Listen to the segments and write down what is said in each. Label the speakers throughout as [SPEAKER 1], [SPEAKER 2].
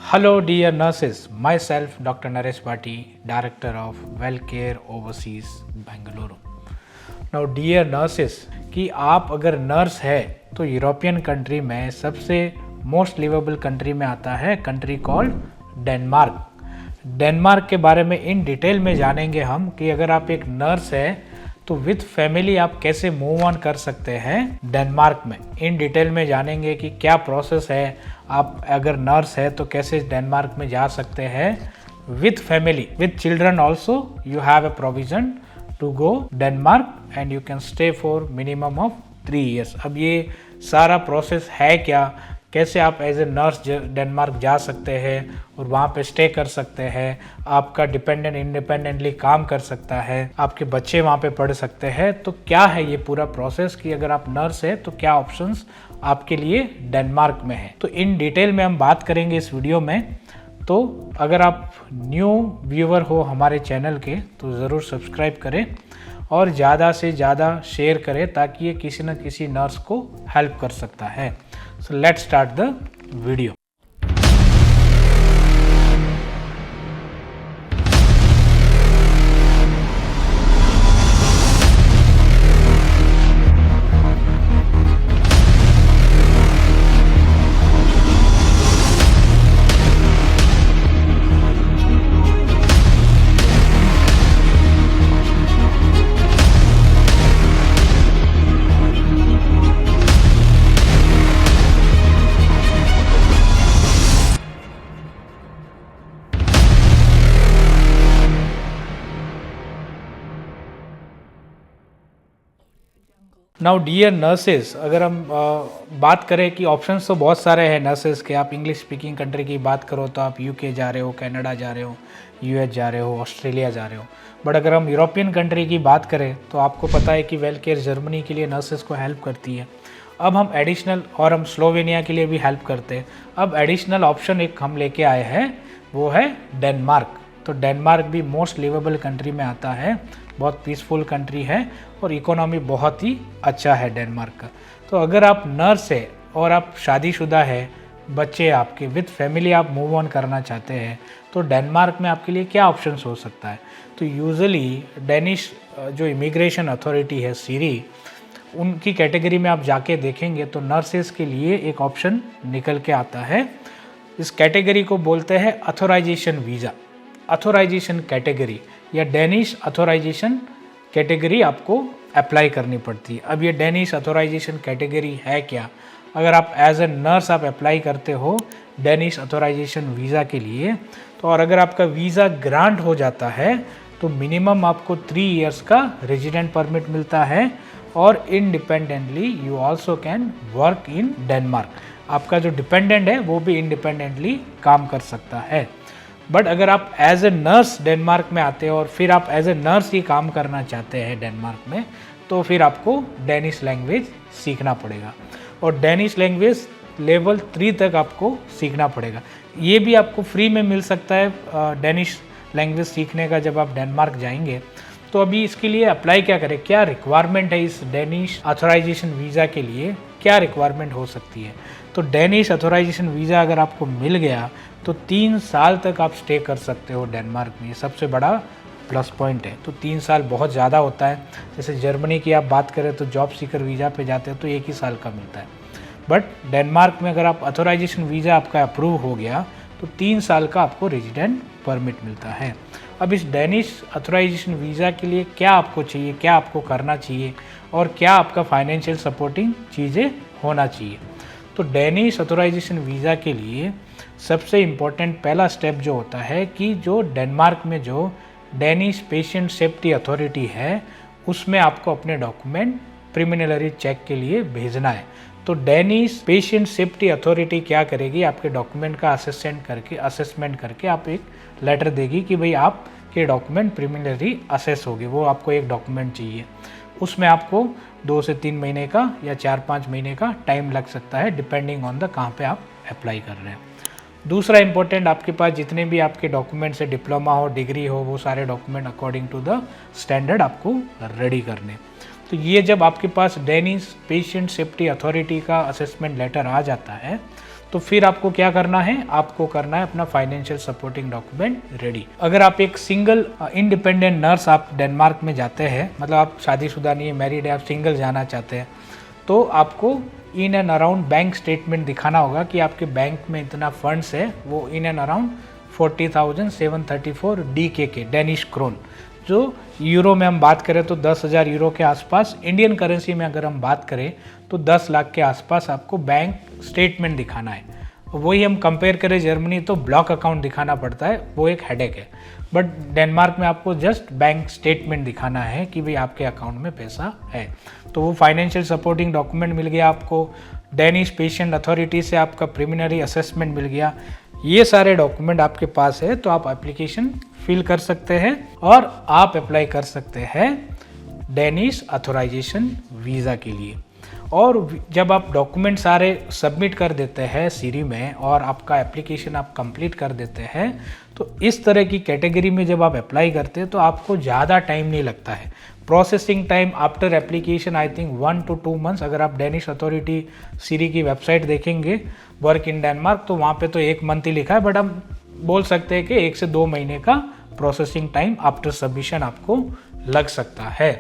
[SPEAKER 1] Hello, dear nurses. Myself, Dr. Naresh Bhatti, Director of WellCare Overseas, Bengaluru. Now, dear nurses, कि आप अगर nurse है तो European country में सबसे मोस्ट लिवेबल कंट्री में आता है कंट्री कॉल्ड डेनमार्क। डेनमार्क के बारे में इन डिटेल में जानेंगे हम कि अगर आप एक नर्स है तो विद फैमिली आप कैसे मूव ऑन कर सकते हैं डेनमार्क में। इन डिटेल में जानेंगे कि क्या प्रोसेस है, आप अगर नर्स है तो कैसे डेनमार्क में जा सकते हैं with family, with children also you have a provision to go Denmark and you can stay for minimum of 3 years। अब ये सारा प्रोसेस है क्या, कैसे आप एज ए नर्स डेनमार्क जा सकते हैं और वहाँ पे स्टे कर सकते हैं, आपका डिपेंडेंट इंडिपेंडेंटली काम कर सकता है, आपके बच्चे वहाँ पे पढ़ सकते हैं, तो क्या है ये पूरा प्रोसेस कि अगर आप नर्स है तो क्या ऑप्शंस आपके लिए डेनमार्क में है, तो इन डिटेल में हम बात करेंगे इस वीडियो में। तो अगर आप न्यू व्यूअर हो हमारे चैनल के तो ज़रूर सब्सक्राइब करें और ज़्यादा से ज़्यादा शेयर करें ताकि ये किसी न किसी नर्स को हेल्प कर सकता है। So let's start the video. Now dear nurses, अगर हम बात करें कि ऑप्शंस तो बहुत सारे हैं नर्सेज के। आप इंग्लिश स्पीकिंग कंट्री की बात करो तो आप यूके जा रहे हो, कनाडा जा रहे हो, यूएस जा रहे हो, ऑस्ट्रेलिया जा रहे हो। बट अगर हम यूरोपियन कंट्री की बात करें तो आपको पता है कि वेलकेयर जर्मनी के लिए नर्सेज को हेल्प करती है। अब हम एडिशनल, और हम स्लोवेनिया के लिए भी हेल्प करते हैं। अब एडिशनल ऑप्शन एक हम लेके आए हैं, वो है डेनमार्क। तो डेनमार्क भी मोस्ट लिवेबल कंट्री में आता है, बहुत पीसफुल कंट्री है और इकोनॉमी बहुत ही अच्छा है डेनमार्क का। तो अगर आप नर्स है और आप शादीशुदा है, बच्चे आपके विद फैमिली आप मूव ऑन करना चाहते हैं, तो डेनमार्क में आपके लिए क्या ऑप्शंस हो सकता है। तो यूजुअली डेनिश जो इमिग्रेशन अथॉरिटी है सीरी, उनकी कैटेगरी में आप जाके देखेंगे तो नर्सेस के लिए एक ऑप्शन निकल के आता है। इस कैटेगरी को बोलते हैं अथोराइजेशन वीज़ा, अथोराइजेशन कैटेगरी या डेनिश अथोराइजेशन कैटेगरी आपको अप्लाई करनी पड़ती है। अब ये डेनिश अथोराइजेशन कैटेगरी है क्या, अगर आप एज ए नर्स आप अप्लाई करते हो डेनिश अथोराइजेशन वीज़ा के लिए, तो और अगर आपका वीज़ा ग्रांट हो जाता है तो मिनिमम आपको 3 years का रेजिडेंट परमिट मिलता है और independently you also can work in Denmark. आपका जो डिपेंडेंट है वो भी इंडिपेंडेंटली काम कर सकता है। बट अगर आप एज ए नर्स डेनमार्क में आते हो और फिर आप एज ए नर्स ही काम करना चाहते हैं डेनमार्क में, तो फिर आपको डेनिश लैंग्वेज सीखना पड़ेगा और डेनिश लैंग्वेज लेवल 3 तक आपको सीखना पड़ेगा। ये भी आपको फ्री में मिल सकता है डेनिश लैंग्वेज सीखने का जब आप डेनमार्क जाएंगे। तो अभी इसके लिए अप्लाई क्या करें, क्या रिक्वायरमेंट है इस डेनिश अथोराइजेशन वीज़ा के लिए, क्या रिक्वायरमेंट हो सकती है। तो डेनिश अथोराइजेशन वीज़ा अगर आपको मिल गया तो 3 साल तक आप स्टे कर सकते हो डेनमार्क में। ये सबसे बड़ा प्लस पॉइंट है। तो 3 साल बहुत ज़्यादा होता है। जैसे जर्मनी की आप बात करें तो जॉब सीकर वीज़ा पे जाते हैं तो 1 ही साल का मिलता है। बट डेनमार्क में अगर आप अथोराइजेशन वीज़ा आपका अप्रूव हो गया तो 3 साल का आपको रेजिडेंट परमिट मिलता है। अब इस डेनिश अथोराइजेशन वीज़ा के लिए क्या आपको चाहिए, क्या आपको करना चाहिए और क्या आपका फाइनेंशियल सपोर्टिंग चीज़ें होना चाहिए। तो डेनिश अथोराइजेशन वीज़ा के लिए सबसे इम्पोर्टेंट पहला स्टेप जो होता है कि जो डेनमार्क में जो डेनिश पेशेंट सेफ्टी अथॉरिटी है उसमें आपको अपने डॉक्यूमेंट प्रिलिमिनरी चेक के लिए भेजना है। तो डेनिश पेशेंट सेफ्टी अथॉरिटी क्या करेगी, आपके डॉक्यूमेंट का असेसमेंट करके आप एक लेटर देगी कि भाई आपके डॉक्यूमेंट प्रिलिमिनरी असेस होगी। वो आपको एक डॉक्यूमेंट चाहिए, उसमें आपको 2 से 3 महीने का या 4-5 महीने का टाइम लग सकता है डिपेंडिंग ऑन द कहाँ पे आप अप्लाई कर रहे हैं। दूसरा इंपॉर्टेंट, आपके पास जितने भी आपके डॉक्यूमेंट्स है, डिप्लोमा हो, डिग्री हो, वो सारे document according to the standard आपको रेडी करने। तो ये जब आपके पास डेनिश पेशेंट सेफ्टी अथॉरिटी का असेसमेंट लेटर आ जाता है तो फिर आपको क्या करना है, आपको करना है अपना फाइनेंशियल सपोर्टिंग डॉक्यूमेंट रेडी। अगर आप एक सिंगल इंडिपेंडेंट नर्स आप डेनमार्क में जाते हैं, मतलब आप शादीशुदा नहीं है, मैरिड है, आप सिंगल जाना चाहते हैं, तो आपको in and around bank statement दिखाना होगा कि आपके बैंक में इतना फंड्स है, वो इन एंड अराउंड 40,734 DK के डेनिश क्रोन, जो यूरो में हम बात करें तो 10,000 यूरो के आसपास, इंडियन करेंसी में अगर हम बात करें तो 10 लाख के आसपास आपको बैंक स्टेटमेंट दिखाना है। वही हम कंपेयर करें जर्मनी तो ब्लॉक अकाउंट दिखाना पड़ता है, वो एक हेडेक है। बट डेनमार्क में आपको जस्ट बैंक स्टेटमेंट दिखाना है कि भाई आपके अकाउंट में पैसा है। तो वो फाइनेंशियल सपोर्टिंग डॉक्यूमेंट मिल गया आपको, डेनिश पेशेंट अथॉरिटी से आपका प्रिलिमिनरी असेसमेंट मिल गया। ये सारे डॉक्यूमेंट आपके पास है तो आप एप्लीकेशन फिल कर सकते हैं और आप अप्लाई कर सकते हैं डेनिश अथोराइजेशन वीज़ा के लिए। और जब आप डॉक्यूमेंट सारे सबमिट कर देते हैं सीरी में और आपका एप्लीकेशन आप कंप्लीट कर देते हैं, तो इस तरह की कैटेगरी में जब आप अप्लाई करते हैं तो आपको ज़्यादा टाइम नहीं लगता है। Processing time after application I think 1 to 2 months। अगर आप डेनिश अथॉरिटी सीरी की वेबसाइट देखेंगे वर्क इन डेनमार्क, तो वहाँ पे तो 1 month ही लिखा है, बट हम बोल सकते हैं कि 1 से 2 महीने का प्रोसेसिंग टाइम आफ्टर सबमिशन आपको लग सकता है।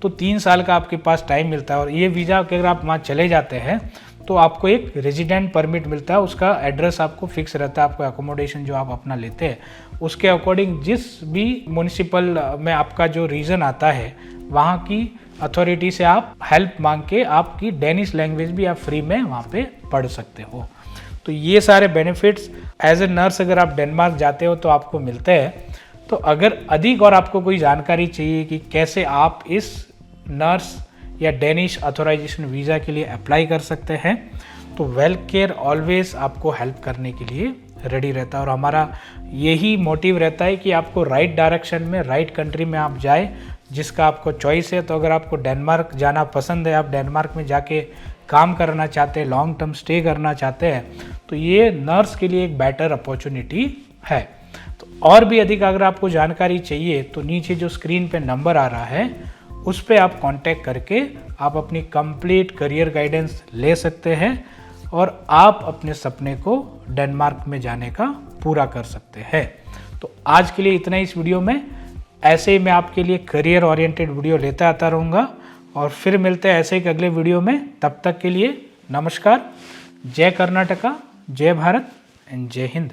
[SPEAKER 1] तो 3 साल का आपके पास टाइम मिलता है। और ये वीज़ा अगर आप वहाँ चले जाते हैं तो आपको एक रेजिडेंट परमिट मिलता है, उसका एड्रेस आपको फिक्स रहता है, आपको एकोमोडेशन जो आप अपना लेते हैं उसके अकॉर्डिंग जिस भी म्यूनिसिपल में आपका जो रीजन आता है वहाँ की अथॉरिटी से आप हेल्प मांग के आपकी डेनिश लैंग्वेज भी आप फ्री में वहाँ पे पढ़ सकते हो। तो ये सारे बेनिफिट्स एज ए नर्स अगर आप डेनमार्क जाते हो तो आपको मिलते हैं। तो अगर अधिक और आपको कोई जानकारी चाहिए कि कैसे आप इस नर्स या डेनिश अथोराइजेशन वीज़ा के लिए अप्लाई कर सकते हैं, तो वेल्थ केयर ऑलवेज आपको हेल्प करने के लिए रेडी रहता है। और हमारा यही मोटिव रहता है कि आपको राइट डायरेक्शन में, राइट कंट्री में आप जाए जिसका आपको चॉइस है। तो अगर आपको डेनमार्क जाना पसंद है, आप डेनमार्क में जाके काम करना चाहते हैं, लॉन्ग टर्म स्टे करना चाहते हैं, तो ये नर्स के लिए एक बेटर अपॉर्चुनिटी है। तो और भी अधिक अगर आपको जानकारी चाहिए तो नीचे जो स्क्रीन पे नंबर आ रहा है उस पर आप कांटेक्ट करके आप अपनी कंप्लीट करियर गाइडेंस ले सकते हैं और आप अपने सपने को डेनमार्क में जाने का पूरा कर सकते हैं। तो आज के लिए इतना ही इस वीडियो में। ऐसे ही मैं आपके लिए करियर ओरिएंटेड वीडियो लेता आता रहूँगा और फिर मिलते हैं ऐसे एक अगले वीडियो में। तब तक के लिए नमस्कार, जय कर्नाटका, जय भारत एंड जय हिंद।